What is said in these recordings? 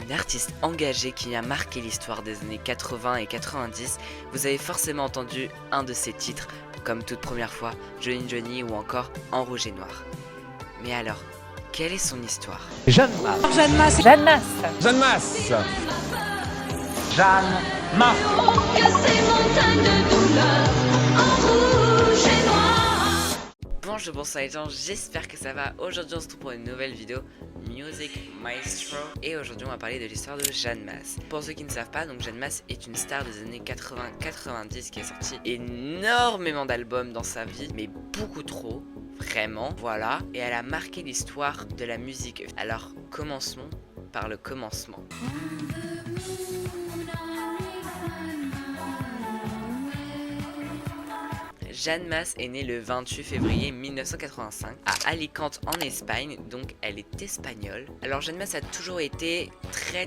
Une artiste engagée qui a marqué l'histoire des années 80 et 90, vous avez forcément entendu un de ses titres, comme toute première fois, Johnny Johnny ou encore En rouge et noir. Mais alors, quelle est son histoire? Jeanne Masse. Jeanne Masse. Jeanne Masse. Jeanne Masse. Jeanne Masse. Que ces montagnes de douleur en rouge et noir. Bonjour, bonsoir les gens, j'espère que ça va. Aujourd'hui on se retrouve pour une nouvelle vidéo Music Maestro. Et aujourd'hui on va parler de l'histoire de Jeanne Masse. Pour ceux qui ne savent pas, donc Jeanne Masse est une star des années 80-90 qui a sorti énormément d'albums dans sa vie, mais beaucoup trop. Vraiment, voilà. Et elle a marqué l'histoire de la musique. Alors commençons par le commencement. Jeanne Masse est née le 28 février 1985 à Alicante en Espagne, donc elle est espagnole. Alors Jeanne Masse a toujours été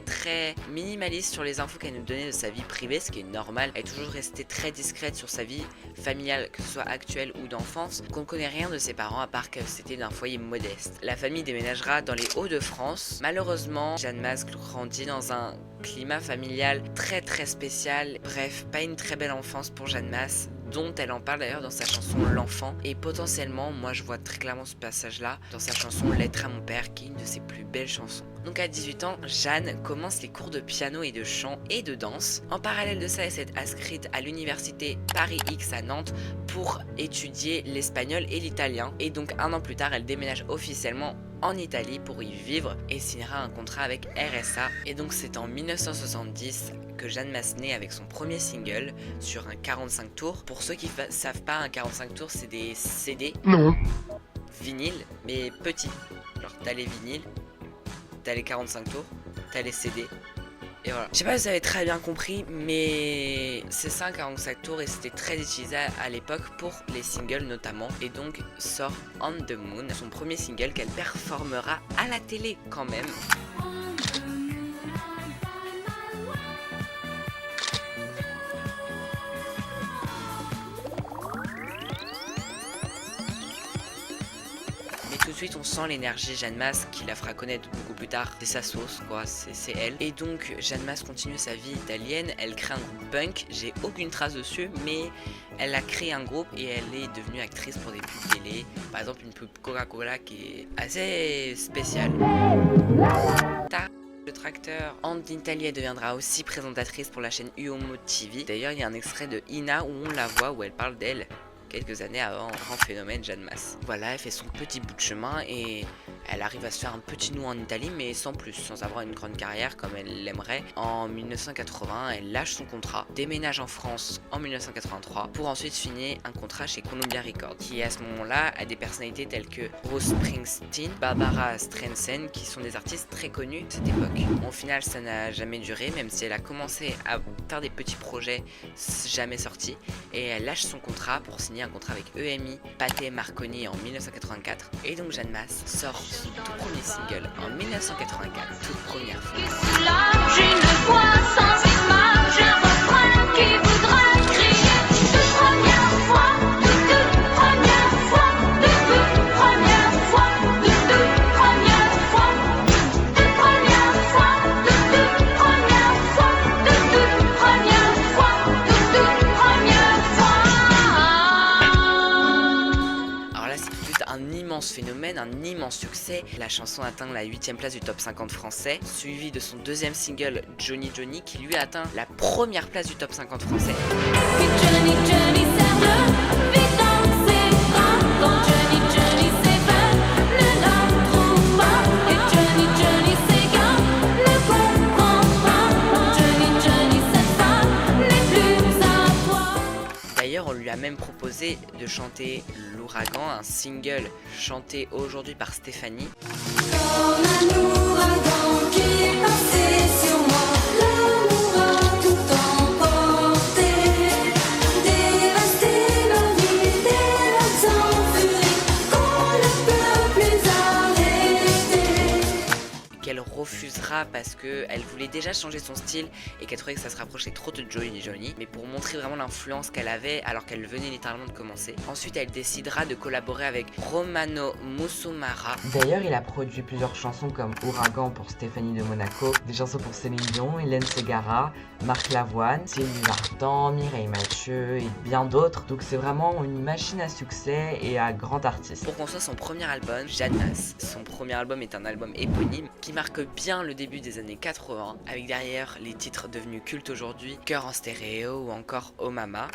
très minimaliste sur les infos qu'elle nous donnait de sa vie privée, ce qui est normal. Elle est toujours restée très discrète sur sa vie familiale, que ce soit actuelle ou d'enfance. On ne connaît rien de ses parents à part que c'était d'un foyer modeste. La famille déménagera dans les Hauts-de-France. Malheureusement, Jeanne Masse grandit dans un climat familial très spécial. Bref, pas une très belle enfance pour Jeanne Masse, dont elle en parle d'ailleurs dans sa chanson L'Enfant. Et potentiellement, moi je vois très clairement ce passage là dans sa chanson Lettre à mon père, qui est une de ses plus belles chansons. Donc à 18 ans, Jeanne commence les cours de piano et de chant et de danse. En parallèle de ça, elle s'est inscrite à l'université Paris X à Nantes pour étudier l'espagnol et l'italien. Et donc un an plus tard, elle déménage officiellement en Italie pour y vivre et signera un contrat avec RSA. Et donc c'est en 1970 que Jeanne Masse naît avec son premier single sur un 45 tours. Pour ceux qui savent pas, un 45 tours c'est des CD. Non. Vinyle, mais petits. Genre t'as les vinyles, t'as les 45 tours, t'as les CD. Et voilà. Je sais pas si vous avez très bien compris, mais c'est ça un 45 tours et c'était très utilisé à l'époque pour les singles notamment. Et donc sort On the Moon, son premier single qu'elle performera à la télé quand même. Tout de suite on sent l'énergie Jeanne Masse qui la fera connaître beaucoup plus tard. C'est sa sauce quoi, c'est elle. Et donc Jeanne Masse continue sa vie italienne, elle crée un groupe punk, j'ai aucune trace dessus, mais elle a créé un groupe et elle est devenue actrice pour des pubs télé. Par exemple une pub Coca-Cola qui est assez spéciale. Le tracteur en Italie, elle deviendra aussi présentatrice pour la chaîne Uomo TV. D'ailleurs il y a un extrait de Ina où on la voit, où elle parle d'elle quelques années avant un grand phénomène Jeanne Masse. Voilà, elle fait son petit bout de chemin et elle arrive à se faire un petit nom en Italie, mais sans plus, sans avoir une grande carrière comme elle l'aimerait. En 1980, elle lâche son contrat, déménage en France en 1983 pour ensuite signer un contrat chez Columbia Records, qui à ce moment-là a des personnalités telles que Bruce Springsteen, Barbara Streisand, qui sont des artistes très connus de cette époque. Au final, ça n'a jamais duré, même si elle a commencé à faire des petits projets jamais sortis, et elle lâche son contrat pour signer un contrat avec EMI, Pathé Marconi en 1984. Et donc Jeanne Masse sort son tout premier single en 1984, toute première fois. J'ai une voix sans image, un refrain qui voudra crier. Toute première fois, toute première fois, toute première fois, toute première fois, toute première fois, toute première fois, toute première fois, toute première fois. Alors là c'est tout de suite un immense phénomène, un immense succès. La chanson atteint la 8ème place du top 50 français, suivi de son deuxième single Johnny Johnny qui lui atteint la première place du top 50 français. Johnny Johnny serre-le, vite dans ses bras. Quand Johnny Johnny s'éveille, ne la trouve pas. Et Johnny Johnny s'égare, ne comprend pas. Johnny Johnny, cette femme n'est plus à toi. D'ailleurs on lui a même proposé de chanter L'Ouragan, un single chanté aujourd'hui par Stéphanie. Comme un ouragan qui est passé sur moi, l'amour a tout emporté, dévasté ma vie, des larmes en furie, qu'on ne peut plus arrêter. Qu'elle refusera parce qu'elle voulait déjà changer son style et qu'elle trouvait que ça se rapprochait trop de Johnny, mais pour montrer vraiment l'influence qu'elle avait alors qu'elle venait littéralement de commencer. Ensuite, elle décidera de collaborer avec Romano Musumara. D'ailleurs, il a produit plusieurs chansons comme Ouragan pour Stéphanie de Monaco, des chansons pour Céline Dion, Hélène Ségara, Marc Lavoine, Sylvie Vartan, Mireille Mathieu et bien d'autres. Donc c'est vraiment une machine à succès et à grand artiste. Pour construire son premier album, Jeanne Masse. Son premier album est un album éponyme qui marque bien le début des années 80, avec derrière les titres devenus cultes aujourd'hui, Cœur en stéréo ou encore Oh Mama.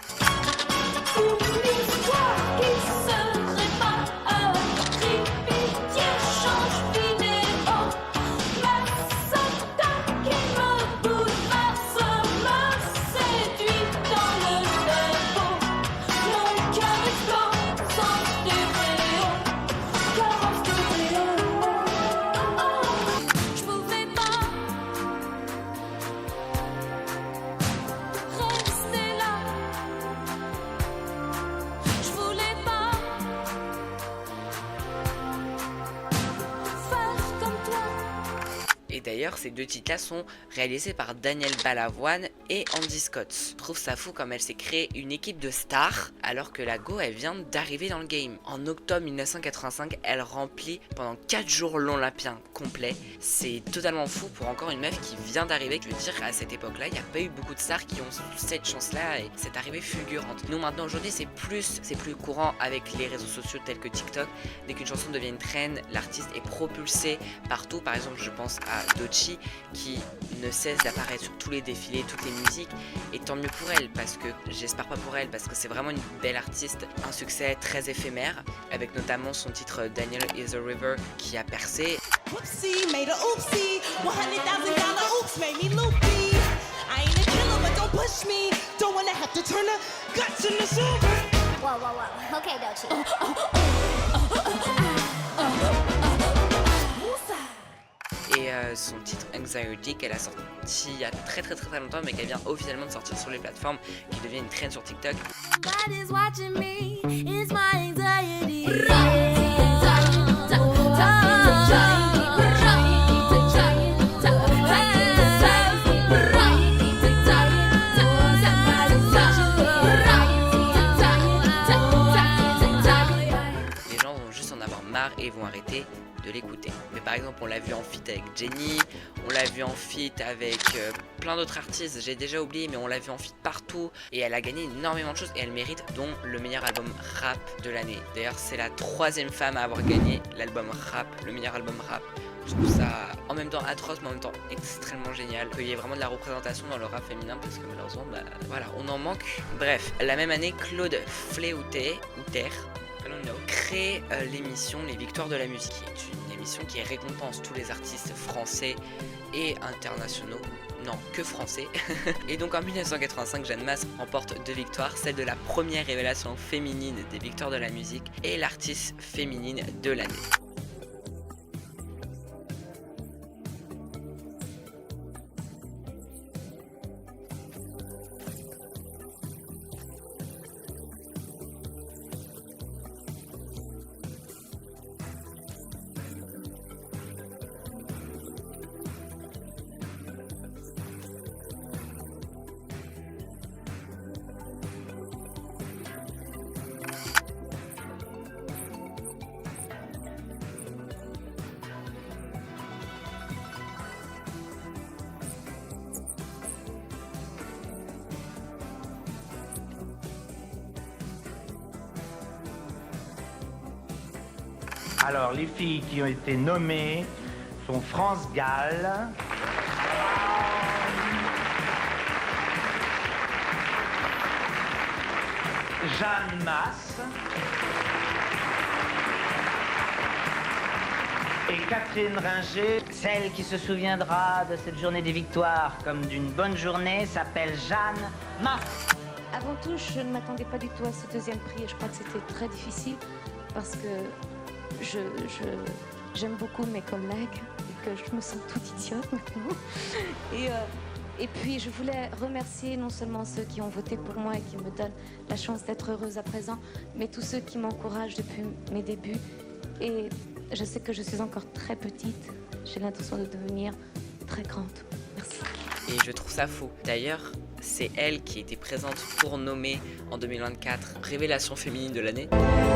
Et d'ailleurs, ces deux titres-là sont réalisés par Daniel Balavoine et Andy Scott. Je trouve ça fou comme elle s'est créée une équipe de stars alors que la Go, elle vient d'arriver dans le game. En octobre 1985, elle remplit pendant 4 jours l'Olympien complet. C'est totalement fou pour encore une meuf qui vient d'arriver. Je veux dire, à cette époque-là, il n'y a pas eu beaucoup de stars qui ont cette chance-là et cette arrivée fulgurante. Nous, maintenant, aujourd'hui, c'est plus courant avec les réseaux sociaux tels que TikTok. Dès qu'une chanson devient une trend, l'artiste est propulsé partout. Par exemple, je pense à Doechii qui ne cesse d'apparaître sur tous les défilés, toutes les musiques, et tant mieux pour elle, parce que j'espère pas pour elle, parce que c'est vraiment une belle artiste, un succès très éphémère, avec notamment son titre Daniel is a River qui a percé. Whoopsie, made a oopsie. $100,000 oops made me loopy. I ain't a killer, but don't push me. Don't wanna have to turn the guts into soup. Whoa, whoa, whoa. Okay, Doechii. Et son titre Anxiety qu'elle a sorti il y a très longtemps, mais qu'elle vient officiellement de sortir sur les plateformes, qui devient une trend sur TikTok. God is watching me, it's my anxiety. Les gens vont juste en avoir marre et vont arrêter de l'écouter. Mais par exemple, on l'a vu en feat avec Jenny, on l'a vu en feat avec plein d'autres artistes, j'ai déjà oublié, mais on l'a vu en feat partout, et elle a gagné énormément de choses, et elle mérite dont le meilleur album rap de l'année. D'ailleurs, c'est la 3e femme à avoir gagné l'album rap, le meilleur album rap. Je trouve ça en même temps atroce, mais en même temps extrêmement génial, qu'il y ait vraiment de la représentation dans le rap féminin, parce que malheureusement, bah voilà, on en manque. Bref, la même année, Claude Fléouter, crée l'émission Les Victoires de la musique, qui est une émission qui récompense tous les artistes français et internationaux, non, que français. Et donc en 1985, Jeanne Masse remporte 2 victoires, celle de la première révélation féminine des Victoires de la musique et l'artiste féminine de l'année. Alors, les filles qui ont été nommées sont France Gall, Jeanne Masse et Catherine Ringer. Celle qui se souviendra de cette journée des victoires comme d'une bonne journée s'appelle Jeanne Masse. Avant tout, je ne m'attendais pas du tout à ce 2e prix et je crois que c'était très difficile parce que j'aime beaucoup mes collègues et que je me sens toute idiote maintenant. Et puis je voulais remercier non seulement ceux qui ont voté pour moi et qui me donnent la chance d'être heureuse à présent, mais tous ceux qui m'encouragent depuis mes débuts. Et je sais que je suis encore très petite, j'ai l'intention de devenir très grande. Merci. Et je trouve ça fou. D'ailleurs, c'est elle qui était présente pour nommer en 2024 Révélation féminine de l'année.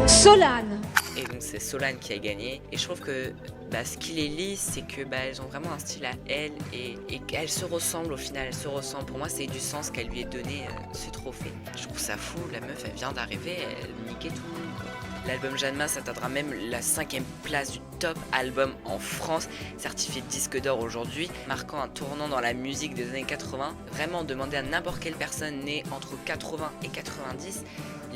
Solane. Et donc c'est Solane qui a gagné. Et je trouve que ce qui les lie, c'est que elles ont vraiment un style à elle et qu'elles se ressemblent au final. Elles se ressemblent. Pour moi, c'est du sens qu'elle lui ait donné ce trophée. Je trouve ça fou. La meuf, elle vient d'arriver, elle niquait tout le monde, quoi. L'album Jeanne Mas atteindra même la 5e place du top album en France, certifié disque d'or aujourd'hui, marquant un tournant dans la musique des années 80. Vraiment, demander à n'importe quelle personne née entre 80 et 90,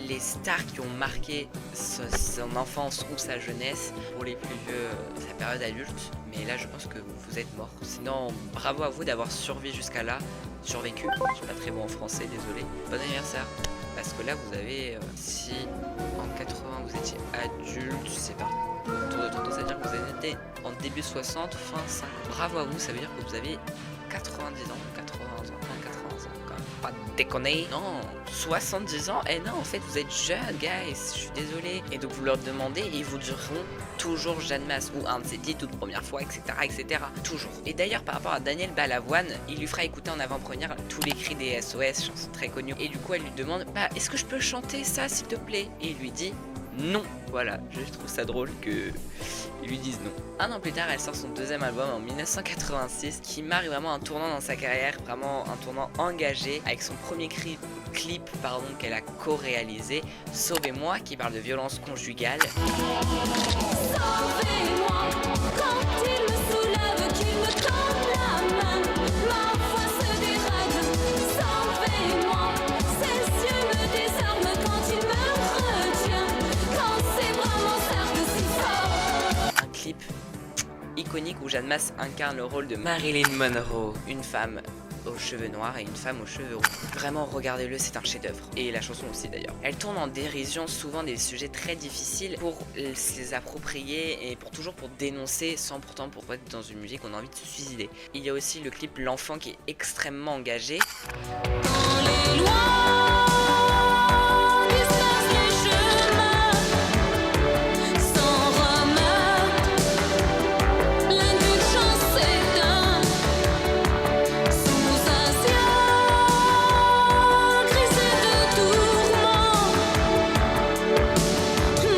les stars qui ont marqué son enfance ou sa jeunesse, pour les plus vieux, sa période adulte. Mais là, je pense que vous êtes morts. Sinon, bravo à vous d'avoir survécu jusqu'à là. Survécu, je suis pas très bon en français, désolé. Bon anniversaire. Parce que là, vous avez, si en 80 vous étiez adulte, c'est pas tour de tendance à dire que vous avez été en début 60, fin 50. Bravo à vous, ça veut dire que vous avez 90 ans, 80 ans, 80 ans, quand même. Pas déconner. Non, 70 ans. Eh non, en fait, vous êtes jeunes, guys. Je suis désolé. Et donc, vous leur demandez et ils vous diront toujours Jeanne Mas ou un de ses titres toute première fois, etc., etc. Toujours. Et d'ailleurs, par rapport à Daniel Balavoine, il lui fera écouter en avant-première tous les cris des SOS, chanson très connue. Et du coup, elle lui demande, est-ce que je peux chanter ça, s'il te plaît? Et il lui dit non. Voilà, je trouve ça drôle que ils lui disent non. Un an plus tard, elle sort son deuxième album en 1986 qui marque vraiment un tournant dans sa carrière, vraiment un tournant engagé avec son premier clip qu'elle a co-réalisé, Sauvez-moi, qui parle de violence conjugale. Sauvez-moi quand il me soulève, qu'il me tend la main. Ma voix se dérègle. Sauvez-moi, ses yeux me désarment quand il me retient. Quand ses bras m'encerclent si fort. Un clip iconique où Jeanne Mas incarne le rôle de Marilyn Monroe, une femme aux cheveux noirs et une femme aux cheveux roux. Vraiment, regardez-le, c'est un chef-d'œuvre. Et la chanson aussi d'ailleurs. Elle tourne en dérision souvent des sujets très difficiles pour se les approprier et toujours pour dénoncer sans pourtant pour être dans une musique qu'on a envie de se suicider. Il y a aussi le clip L'Enfant qui est extrêmement engagé. Dans les lois dispersent les chemins, sans remords, l'indulgence s'éteint. Sous un ciel grisé de tourments,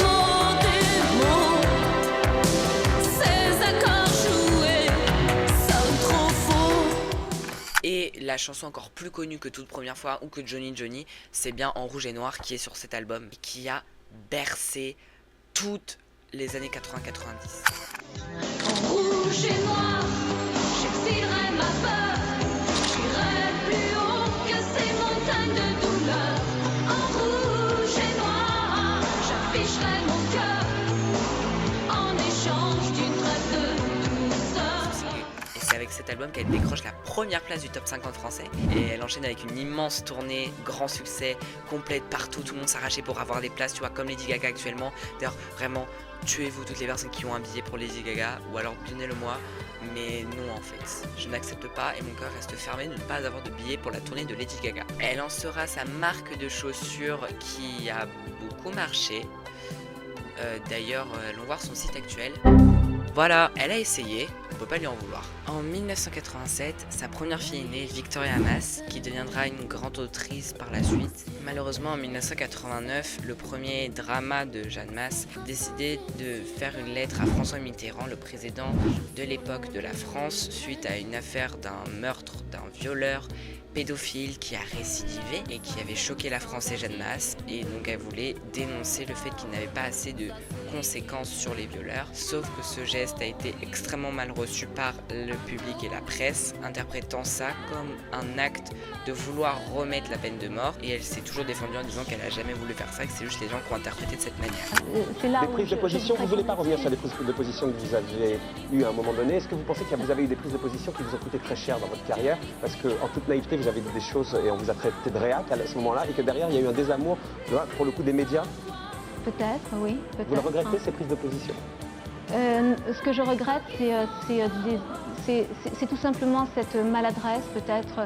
mots des mots, ces accords joués sonnent trop faux. Et la chanson encore plus connue que toute première fois ou que Johnny Johnny, c'est bien En Rouge et Noir qui est sur cet album et qui a bercé toutes les années 80-90. En rouge et noir, j'exilerai ma peur. J'irai plus haut que ces montagnes de douleur. En rouge et noir, j'afficherai mon cœur en échange d'une trêve de douceur. Et c'est avec cet album qu'elle décroche la première place du top 50 français. Et elle enchaîne avec une immense tournée, grand succès, complète partout. Tout le monde s'arrachait pour avoir des places, tu vois, comme Lady Gaga actuellement. D'ailleurs, vraiment, tuez-vous toutes les personnes qui ont un billet pour Lady Gaga, ou alors donnez-le moi. Mais non, en fait, je n'accepte pas et mon cœur reste fermé de ne pas avoir de billet pour la tournée de Lady Gaga. Elle lancera sa marque de chaussures qui a beaucoup marché. D'ailleurs, allons voir son site actuel. Voilà, elle a essayé, on peut pas lui en vouloir. En 1987, sa première fille est née, Victoria Mas, qui deviendra une grande autrice par la suite. Malheureusement, en 1989, le premier drama de Jeanne Mas décidait de faire une lettre à François Mitterrand, le président de l'époque de la France, suite à une affaire d'un meurtre d'un violeur pédophile qui a récidivé et qui avait choqué la France et Jeanne Mas, et donc elle voulait dénoncer le fait qu'il n'avait pas assez de conséquences sur les violeurs, sauf que ce geste a été extrêmement mal reçu par le public et la presse, interprétant ça comme un acte de vouloir remettre la peine de mort, et elle s'est toujours défendue en disant qu'elle a jamais voulu faire ça, que c'est juste les gens qui ont interprété de cette manière. Les prises de position, vous ne voulez pas revenir sur les prises de position que vous aviez eues à un moment donné. Est-ce que vous pensez que vous avez eu des prises de position qui vous ont coûté très cher dans votre carrière? Parce qu'en toute naïveté, vous avez dit des choses et on vous a traité de réac à ce moment-là, et que derrière, il y a eu un désamour, pour le coup, des médias. Peut-être, oui. Peut-être. Vous le regrettez, ces prises de position? Ce que je regrette, c'est tout simplement cette maladresse, peut-être.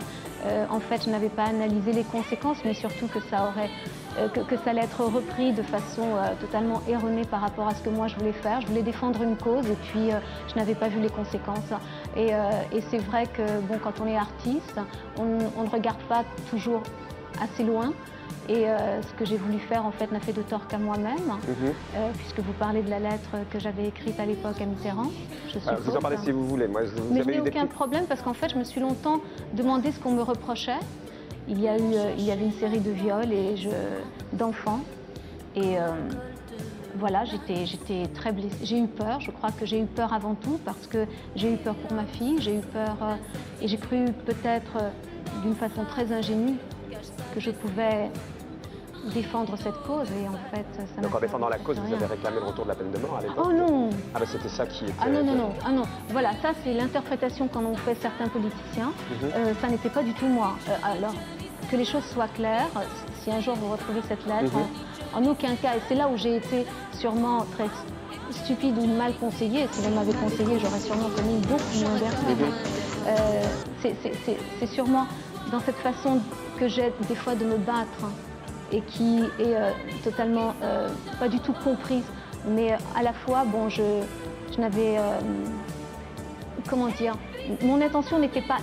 En fait, je n'avais pas analysé les conséquences, mais surtout que ça allait être repris de façon totalement erronée par rapport à ce que moi je voulais faire. Je voulais défendre une cause et puis je n'avais pas vu les conséquences. Et c'est vrai que bon, quand on est artiste, on ne regarde pas toujours assez loin. Et ce que j'ai voulu faire, en fait, n'a fait de tort qu'à moi-même, puisque vous parlez de la lettre que j'avais écrite à l'époque à Mitterrand. Vous en parlez si vous voulez. Moi, Mais il n'y a aucun problème, parce qu'en fait, je me suis longtemps demandé ce qu'on me reprochait. Il y avait une série de viols d'enfants. Et voilà, j'étais très blessée. J'ai eu peur, je crois que j'ai eu peur avant tout, parce que j'ai eu peur pour ma fille, j'ai eu peur, et j'ai cru peut-être d'une façon très ingénue que je pouvais défendre cette cause, et en fait ça Donc en défendant la cause, vous avez réclamé le retour de la peine de mort à l'époque? Oh non! Ah ben c'était ça qui était... Ah non. Voilà, ça c'est l'interprétation qu'en ont fait certains politiciens. Ça n'était pas du tout moi. Alors, que les choses soient claires, si un jour vous retrouvez cette lettre, en aucun cas, et c'est là où j'ai été sûrement très stupide ou mal conseillée, si on m'avait conseillé, j'aurais sûrement tenu beaucoup moins vers c'est sûrement dans cette façon que j'ai des fois de me battre, et qui est totalement pas du tout comprise, mais à la fois, bon, je n'avais, comment dire, mon intention n'était pas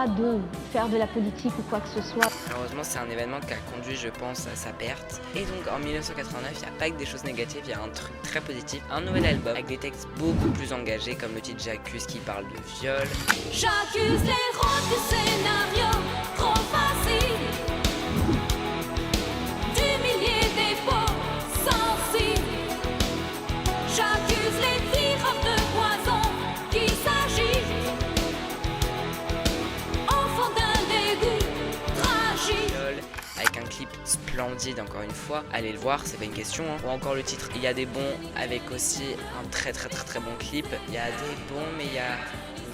de faire de la politique ou quoi que ce soit. Malheureusement, c'est un événement qui a conduit, je pense, à sa perte. Et donc, en 1989, il n'y a pas que des choses négatives, il y a un truc très positif. Un nouvel album avec des textes beaucoup plus engagés, comme le titre J'accuse qui parle de viol. J'accuse les héros du scénario trop facile d'humilier des peaux sensibles. J'accuse les tireurs de poison qui s'agitent au fond d'un dégoût tragique. Avec un clip splendide, encore une fois, allez le voir, c'est pas une question, hein. Ou encore le titre Il y a des bons, avec aussi un très bon clip. Il y a des bons, mais il y a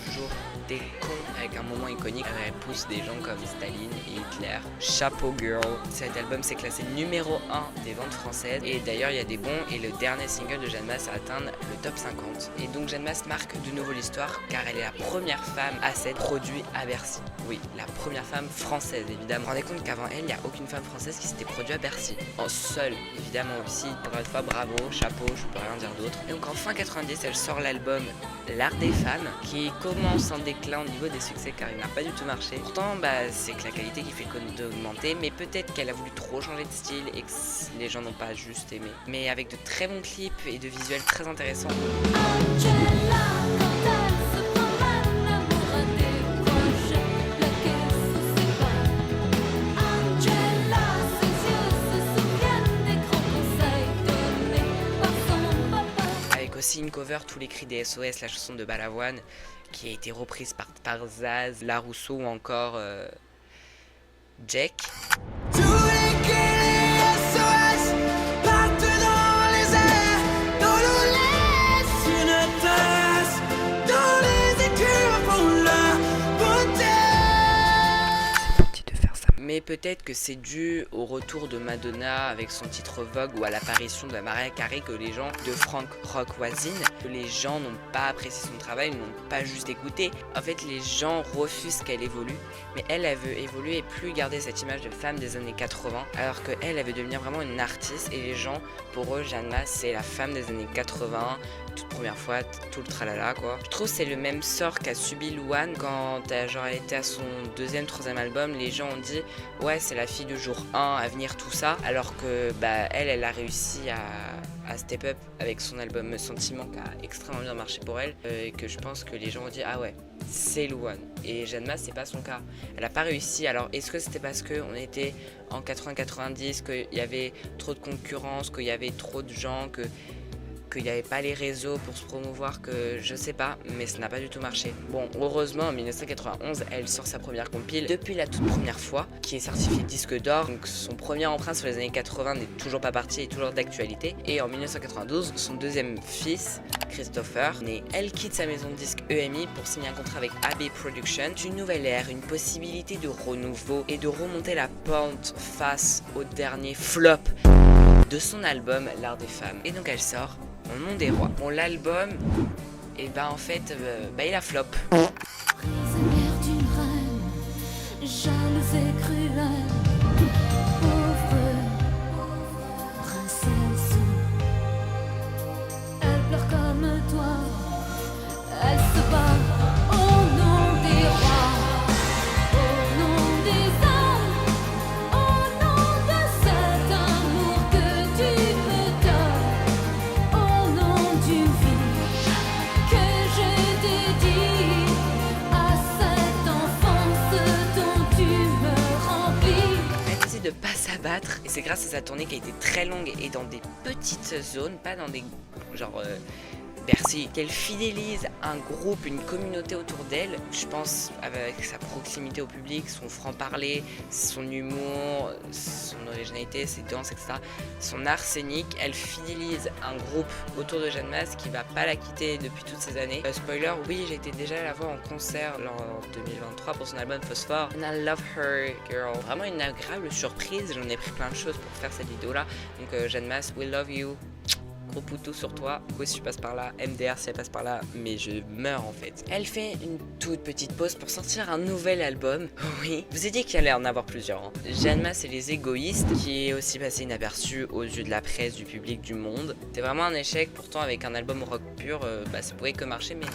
toujours des cons, avec un moment iconique où elle pousse des gens comme Staline et Hitler. Chapeau Girl. Cet album s'est classé numéro 1 des ventes françaises, et d'ailleurs il y a des bons, et le dernier single de Jeanne Masse a atteint le top 50. Et donc Jeanne Masse marque de nouveau l'histoire, car elle est la première femme à s'être produite à Bercy. Oui, la première femme française, évidemment. Vous vous rendez compte qu'avant elle, il n'y a aucune femme française qui s'était produite à Bercy. En seule, évidemment aussi. Encore une fois, bravo, chapeau, je peux rien dire d'autre. Et donc en fin 90, elle sort l'album L'Art des femmes, qui commence en déclin au niveau des succès, car il n'a pas du tout marché. Pourtant, c'est que la qualité qui fait d'augmenter, mais peut-être qu'elle a voulu trop changer de style et que les gens n'ont pas juste aimé. Mais avec de très bons clips et de visuels très intéressants. Angela, quand elle se promène, l'amour a des projets, la caisse se sépare. Angela, ses yeux se souviennent des grands conseils donnés par son papa. Avec aussi une cover, Tous les cris des SOS, la chanson de Balavoine, qui a été reprise par Zaz, La Rousseau ou encore Jack. Tous les cris SOS partent dans les airs, dans nous laisse une trace, dans les écus pour la beauté. Mais peut-être que c'est dû au retour de Madonna avec son titre Vogue, ou à l'apparition de Mariah Carey, que les gens de Frank Rock Voisine, que les gens n'ont pas apprécié son travail, n'ont pas juste écouté. En fait, les gens refusent qu'elle évolue, mais elle veut évoluer et plus garder cette image de femme des années 80, alors qu'elle veut devenir vraiment une artiste, et les gens, pour eux, Jeanne Masse, c'est la femme des années 80, toute première fois, tout le tralala quoi. Je trouve que c'est le même sort qu'a subi Louane quand elle était à son deuxième, troisième album. Les gens ont dit ouais, c'est la fille de jour 1 à venir, tout ça, alors que elle a réussi à step up avec son album Sentiment, qui a extrêmement bien marché pour elle, et que je pense que les gens ont dit ah ouais, c'est Louane. Et Jeanne Masse, c'est pas son cas, elle a pas réussi. Alors est-ce que c'était parce qu'on était en 80-90, qu'il y avait trop de concurrence, qu'il y avait trop de gens, qu'il n'y avait pas les réseaux pour se promouvoir, que je sais pas, mais ça n'a pas du tout marché. Bon, heureusement, en 1991, elle sort sa première compile Depuis la toute première fois, qui est certifiée disque d'or. Donc son premier emprunt sur les années 80 n'est toujours pas parti et toujours d'actualité. Et en 1992, son deuxième fils, Christopher, né. Elle quitte sa maison de disque EMI pour signer un contrat avec AB Productions. Une nouvelle ère, une possibilité de renouveau et de remonter la pente face au dernier flop de son album L'Art des femmes. Et donc elle sort Mon nom des rois. Bon, l'album, en fait, il a flop. Prisonnière d'une reine, jalouse et cruelle, pauvre princesse. Elle pleure comme toi, elle se bat, oh théâtre. Et c'est grâce à sa tournée qui a été très longue et dans des petites zones, pas dans des genre Bercy, qu'elle fidélise un groupe, une communauté autour d'elle. Je pense avec sa proximité au public, son franc-parler, son humour, son originalité, ses danses, etc. Son art scénique, elle fidélise un groupe autour de Jeanne Masse qui va pas la quitter depuis toutes ces années. Spoiler, oui, j'ai été déjà la voir en concert en 2023 pour son album Phosphore. And I love her, girl. Vraiment une agréable surprise, j'en ai pris plein de choses pour faire cette vidéo-là. Donc Jeanne Masse, we love you. Gros poutou sur toi, oui si je passe par là, MDR si elle passe par là, mais je meurs en fait. Elle fait une toute petite pause pour sortir un nouvel album. Oui, je vous ai dit qu'il allait en avoir plusieurs. Hein. Jeanne Masse et les égoïstes, qui est aussi passé inaperçu aux yeux de la presse, du public, du monde. C'est vraiment un échec, pourtant avec un album rock pur, ça pourrait que marcher, mais non.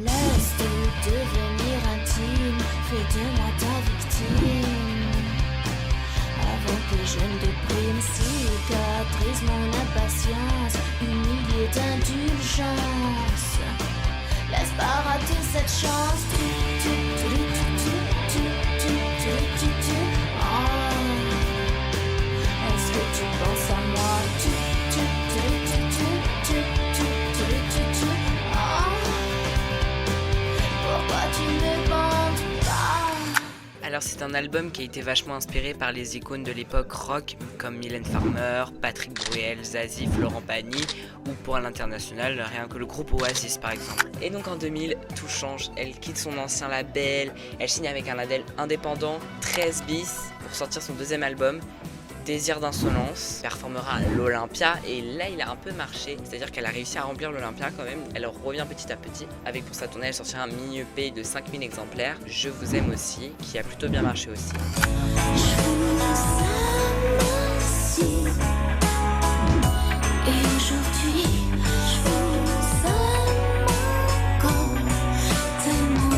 Laisse-te devenir intime, fais de moi ta victime. Avant que je ne déprime, cicatrise mon impatience, humilié d'indulgence. Laisse pas rater cette chance. Est-ce que tu penses à moi? Pourquoi tu me bandes pas? Alors c'est un album qui a été vachement inspiré par les icônes de l'époque rock comme Mylène Farmer, Patrick Bruel, Zazie, Florent Pagny ou pour l'international rien que le groupe Oasis par exemple. Et donc en 2000 tout change, elle quitte son ancien label, elle signe avec un label indépendant 13 bis pour sortir son deuxième album. Désir d'insolence, performera à l'Olympia et là il a un peu marché, c'est-à-dire qu'elle a réussi à remplir l'Olympia quand même, elle revient petit à petit, avec pour sa tournée elle sortira un mini EP de 5000 exemplaires, Je vous aime aussi, qui a plutôt bien marché aussi. Je vous aime aussi. Et aujourd'hui, je vous aime encore tellement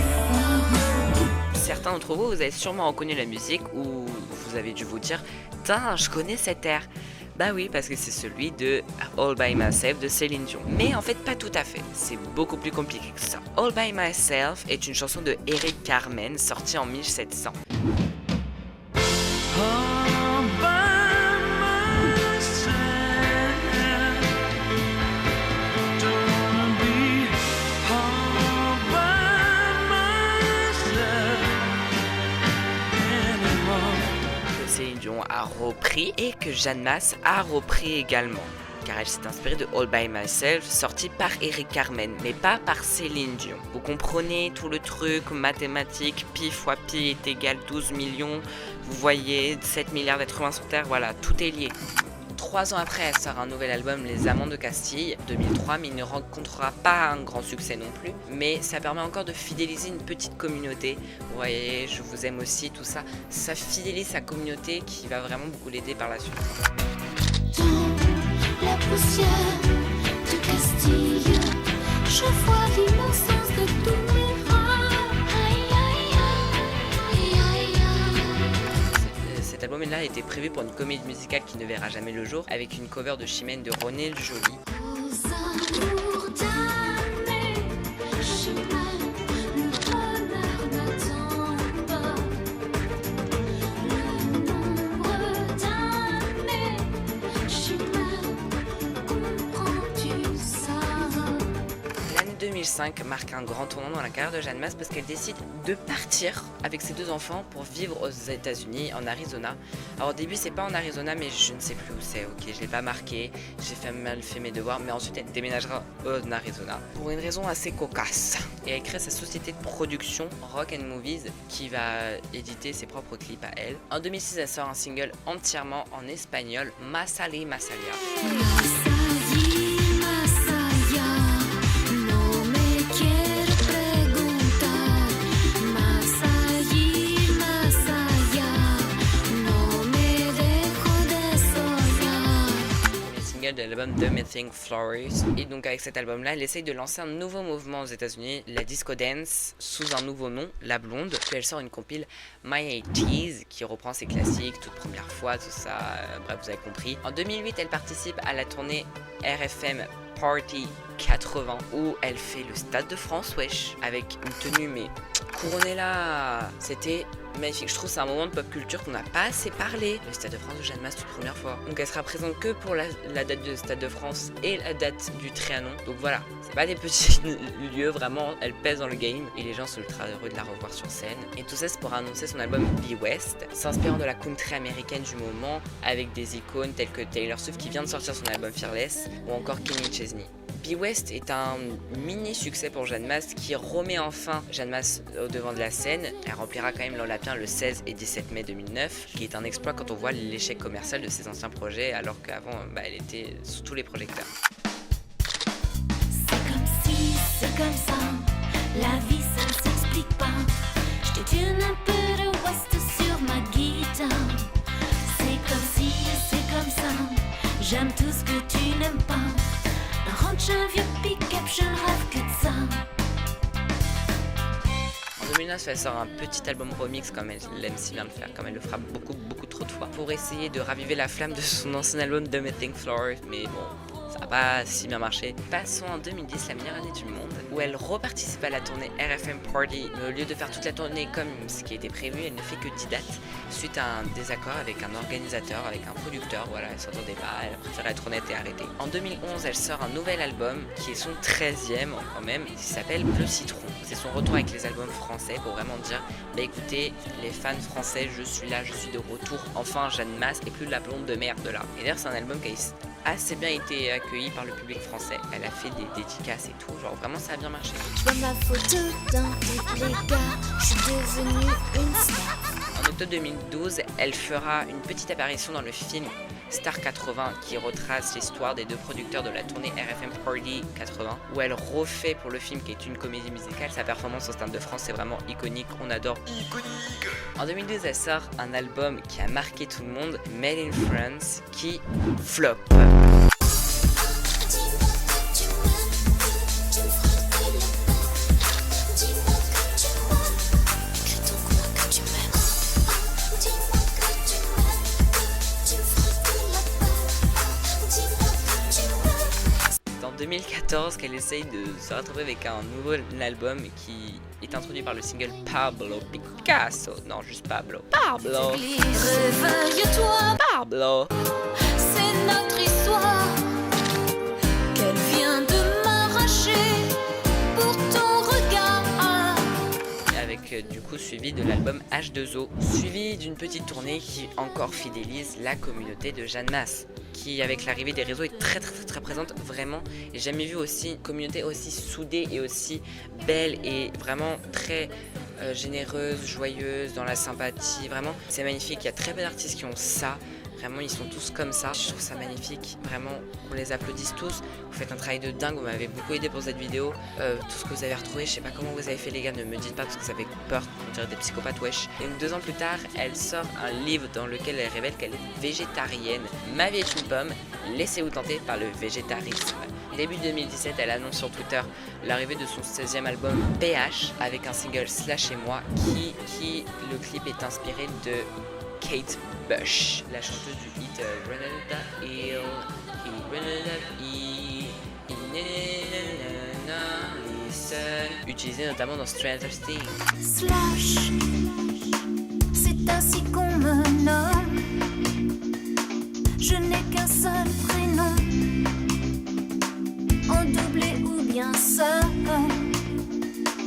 fort. Certains d'entre vous, vous avez sûrement reconnu la musique ou vous avez dû vous dire « Tain, je connais cet air ». Bah oui, parce que c'est celui de All By Myself de Céline Dion. Mais en fait, pas tout à fait. C'est beaucoup plus compliqué que ça. All By Myself est une chanson de Eric Carmen sortie en 1700. Céline Dion a repris et que Jeanne Masse a repris également. Car elle s'est inspirée de All By Myself, sortie par Eric Carmen, mais pas par Céline Dion. Vous comprenez tout le truc, mathématiques, pi fois pi est égal 12 millions, vous voyez 7 milliards d'êtres humains sur Terre, voilà, tout est lié. 3 ans après, elle sort un nouvel album, Les Amants de Castille, 2003, mais il ne rencontrera pas un grand succès non plus. Mais ça permet encore de fidéliser une petite communauté. Vous voyez, Je vous aime aussi, tout ça. Ça fidélise sa communauté qui va vraiment beaucoup l'aider par la suite. Dans la poussière de Castille, je vois l'innocence de tous mes rats. Aïe, aïe, aïe, aïe, aïe. Cet album-là a été prévu pour une comédie musicale qui ne verra jamais le jour, avec une cover de Chimène de René le Joly. Aux amours damnés, Chimène, le bonheur n'attend pas. Le nombre d'années, Chimène, comprends-tu ça? L'année 2005 marque un grand tournant dans la carrière de Jeanne Masse parce qu'elle décide de partir avec ses 2 enfants pour vivre aux États-Unis, en Arizona. Alors au début c'est pas en Arizona mais je ne sais plus où c'est, ok, je l'ai pas marqué, j'ai mal fait mes devoirs, mais ensuite elle déménagera en Arizona pour une raison assez cocasse. Et elle crée sa société de production Rock and Movies qui va éditer ses propres clips à elle. En 2006 elle sort un single entièrement en espagnol, Masali Masalia. Masaya, Masaya, no me quiero preguntar. Masaya, Masaya, no me dejo de soñar. Le single de l'album The Missing Flowers. Et donc avec cet album là elle essaye de lancer un nouveau mouvement aux États-Unis, la disco dance, sous un nouveau nom, La Blonde. Puis elle sort une compile My 80s qui reprend ses classiques, toute première fois, tout ça, bref vous avez compris. En 2008 elle participe à la tournée RFM Party 80 où elle fait le Stade de France, wesh, avec une tenue mais Couronnez-la. C'était magnifique. Je trouve que c'est un moment de pop culture qu'on n'a pas assez parlé. Le Stade de France de Jeanne Masse toute première fois. Donc elle sera présente que pour la date du Stade de France et la date du Trianon. Donc voilà, c'est pas des petits lieux, vraiment, elle pèse dans le game et les gens sont ultra heureux de la revoir sur scène. Et tout ça c'est pour annoncer son album Be West, s'inspirant de la country américaine du moment avec des icônes telles que Taylor Swift qui vient de sortir son album Fearless ou encore Kenny Chesney. Be West est un mini succès pour Jeanne Masse qui remet enfin Jeanne Masse au devant de la scène. Elle remplira quand même l'Olympien le 16 et 17 mai 2009, qui est un exploit quand on voit l'échec commercial de ses anciens projets, alors qu'avant elle était sous tous les projecteurs. C'est comme si, c'est comme ça, la vie ça ne s'explique pas. Je te tune un peu de West sur ma guitare. C'est comme si, c'est comme ça, j'aime tout ce que tu n'aimes pas. Un ranch, un vieux pick-up, je ne rêve que de ça. En 2009, elle sort un petit album remix comme elle aime si bien le faire, comme elle le fera beaucoup trop de fois, pour essayer de raviver la flamme de son ancien album The Melting Floor, mais bon, ça n'a pas si bien marché. Passons en 2010, la meilleure année du monde, où elle reparticipe à la tournée RFM Party, mais au lieu de faire toute la tournée comme ce qui était prévu, elle ne fait que 10 dates, suite à un désaccord avec un organisateur, avec un producteur, voilà, elle s'entendait pas, elle a préféré être honnête et arrêter. En 2011, elle sort un nouvel album, qui est son 13e quand même, qui s'appelle Bleu Citron. C'est son retour avec les albums français pour vraiment dire, bah écoutez, les fans français, je suis là, je suis de retour, enfin Jeanne Masse et plus de la blonde de merde là. Et d'ailleurs c'est un album qui a assez bien été accueilli par le public français. Elle a fait des dédicaces et tout, genre vraiment ça a bien marché. Je vois ma photo dans tous les gars, je suis devenue une star. En octobre 2012, elle fera une petite apparition dans le film Star 80 qui retrace l'histoire des deux producteurs de la tournée RFM Party 80, où elle refait pour le film qui est une comédie musicale. Sa performance au Stade de France est vraiment iconique, on adore. Iconique. En 2012, elle sort un album qui a marqué tout le monde, Made in France, qui flop. En 2014 qu'elle essaye de se retrouver avec un nouveau album qui est introduit par le single Pablo Picasso. Non, juste Pablo. Pablo. Réveille-toi, Pablo. c'est notre histoire. Qu'elle vient de m'arracher pour ton regard. Avec du coup suivi de l'album H2O, suivi d'une petite tournée qui encore fidélise la communauté de Jeanne Masse, qui avec l'arrivée des réseaux est très présente. Vraiment, j'ai jamais vu aussi une communauté aussi soudée et aussi belle et vraiment très généreuse, joyeuse, dans la sympathie. Vraiment, c'est magnifique. Il y a très peu d'artistes qui ont ça. Vraiment, ils sont tous comme ça. Je trouve ça magnifique. Vraiment, on les applaudisse tous. Vous faites un travail de dingue. Vous m'avez beaucoup aidé pour cette vidéo. Tout ce que vous avez retrouvé, je sais pas comment vous avez fait, les gars. Ne me dites pas parce que ça fait peur. On dirait des psychopathes, wesh. Et donc, 2 ans plus tard, elle sort un livre dans lequel elle révèle qu'elle est végétarienne. Ma vie est une pomme. Laissez-vous tenter par le végétarisme. Début 2017, elle annonce sur Twitter l'arrivée de son 16e album PH avec un single Slash et moi qui le clip est inspiré de Kate Bush, la chanteuse du hit Run It Up Hill, Listen, utilisé notamment dans Stranger Things. Slash, c'est ainsi qu'on me nomme. Je n'ai qu'un seul prénom, en doublé ou bien seul,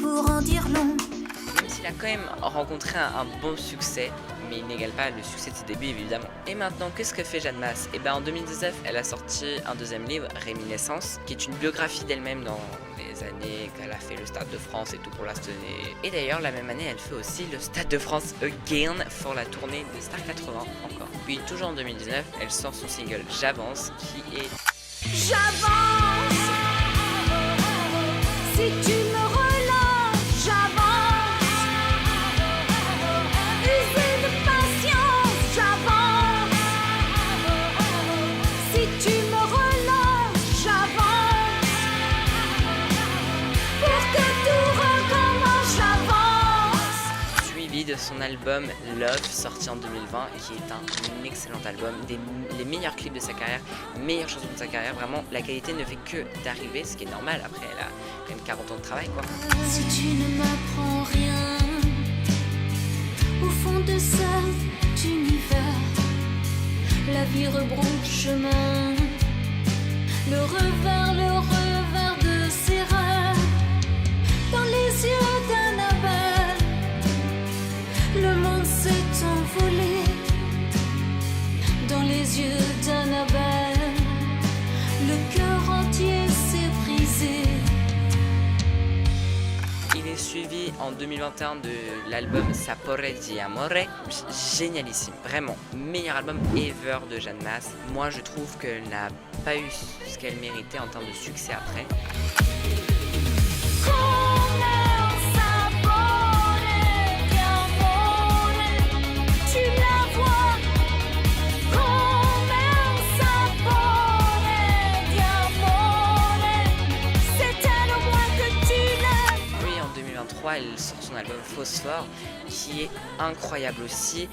pour en dire long. Même s'il a quand même rencontré un bon succès, mais il n'égale pas le succès de ses débuts évidemment. Et maintenant, qu'est-ce que fait Jeanne Masse? Et ben en 2019, elle a sorti un 2e livre, Réminiscence, qui est une biographie d'elle-même dans les années qu'elle a fait le Stade de France et tout pour la tournée. Et d'ailleurs, la même année, elle fait aussi le Stade de France again pour la tournée de Star 80 encore. Puis toujours en 2019, elle sort son single J'avance, qui est J'avance, si tu me relances, j'avance. Usé de patience, j'avance. Si tu me relances, j'avance. Pour que tout recommence, j'avance. suivi de son album Love, sorti en 2020, qui est un excellent album, les meilleurs clips de sa carrière, meilleures chansons de sa carrière. Vraiment, la qualité ne fait que d'arriver, ce qui est normal, après elle a quand même 40 ans de travail quoi. Si tu ne m'apprends rien, de cet univers, la vie rebrousse chemin. Le revers de ses rêves, dans les yeux d'Annabelle, le monde s'est envolé. Dans les yeux d'Annabelle, le cœur entier s'est brisé. Il est suivi en 2021 de l'album Sapore di Amore, génialissime, vraiment, meilleur album ever de Jeanne Masse. Moi je trouve qu'elle n'a pas eu ce qu'elle méritait en termes de succès après. Elle sort son album Phosphore qui est incroyable aussi,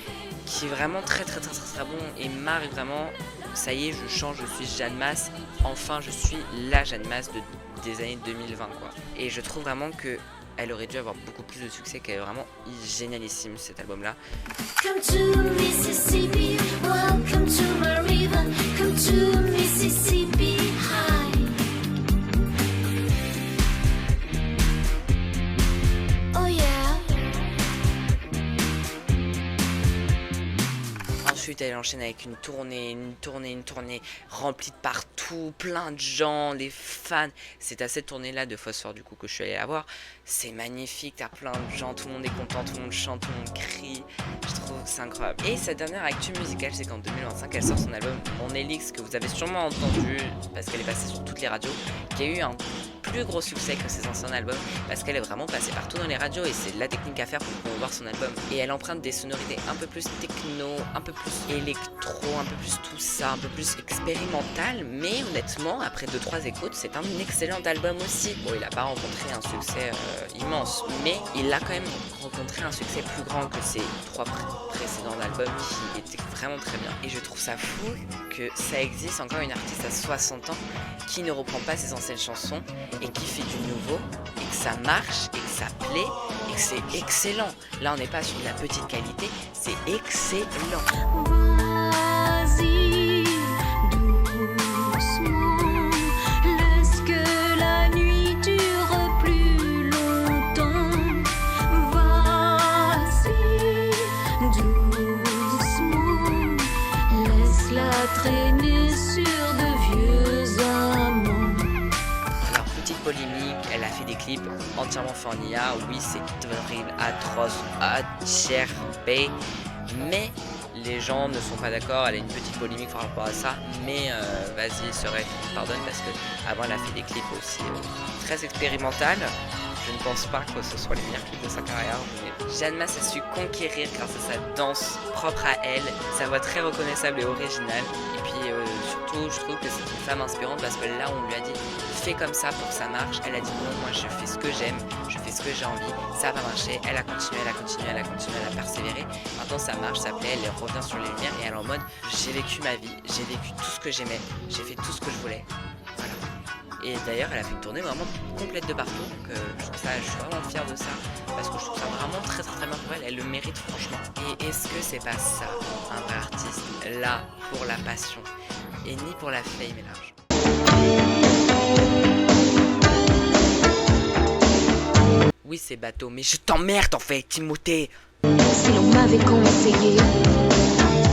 qui est vraiment très bon et marque vraiment, ça y est, je change, je suis Jeanne Masse, enfin je suis la Jeanne Masse des années 2020 quoi. Et je trouve vraiment que elle aurait dû avoir beaucoup plus de succès, qu'elle est vraiment génialissime cet album là. Come to Mississippi, welcome to my river, come to Mississippi high. Ensuite, elle enchaîne avec une tournée remplie de partout, plein de gens, les fans. C'est à cette tournée-là de Phosphore du coup que je suis allée la voir. C'est magnifique, t'as plein de gens, tout le monde est content, tout le monde chante, tout le monde crie. Je trouve que c'est incroyable. Et sa dernière actu musicale, c'est qu'en 2025, elle sort son album Mon Elix, que vous avez sûrement entendu parce qu'elle est passée sur toutes les radios, qui a eu un plus gros succès que ses anciens albums parce qu'elle est vraiment passée partout dans les radios et c'est la technique à faire pour promouvoir son album. Et elle emprunte des sonorités un peu plus techno, un peu plus électro, un peu plus tout ça, un peu plus expérimental, mais honnêtement, après 2-3 écoutes, c'est un excellent album aussi. Bon, il n'a pas rencontré un succès immense, mais il a quand même rencontré un succès plus grand que ses 3 précédents albums qui étaient vraiment très bien. Et je trouve ça fou que ça existe encore une artiste à 60 ans qui ne reprend pas ses anciennes chansons et qui fait du nouveau, et que ça marche, et que ça plaît, et que c'est excellent. Là, on n'est pas sur de la petite qualité, c'est excellent. Vas-y, doucement, laisse que la nuit dure plus longtemps. Vas-y, doucement, laisse-la traîner sur de vieux amants. Alors, petite polémique, elle a fait des clips entièrement faits en IA. Oui, c'est horrible, atroce, cher, pay, mais les gens ne sont pas d'accord. Elle a une petite polémique par rapport à ça, mais vas-y, serait pardonne parce que avant elle a fait des clips aussi très expérimentales. Je ne pense pas que ce soit les meilleurs clips de sa carrière. Mais Jeanne Masse a su conquérir grâce à sa danse propre à elle, sa voix très reconnaissable et originale. Et puis surtout, je trouve que c'est une femme inspirante parce que là, on lui a dit fais comme ça pour que ça marche. Elle a dit non, moi je fais ce que j'aime, je fais ce que j'ai envie, ça va marcher. Elle a continué, elle a persévéré. Maintenant ça marche, ça plaît, elle revient sur les lumières et elle est en mode j'ai vécu ma vie, j'ai vécu tout ce que j'aimais, j'ai fait tout ce que je voulais. Voilà. Et d'ailleurs, elle a fait une tournée vraiment complète de partout. Donc je suis vraiment fière de ça parce que je trouve ça vraiment très bien pour elle. Elle le mérite franchement. Et est-ce que c'est pas ça un vrai artiste, là pour la passion et ni pour la fame et l'argent? Oui, c'est bateau, mais je t'emmerde en fait, Timothée. Si l'on m'avait conseillé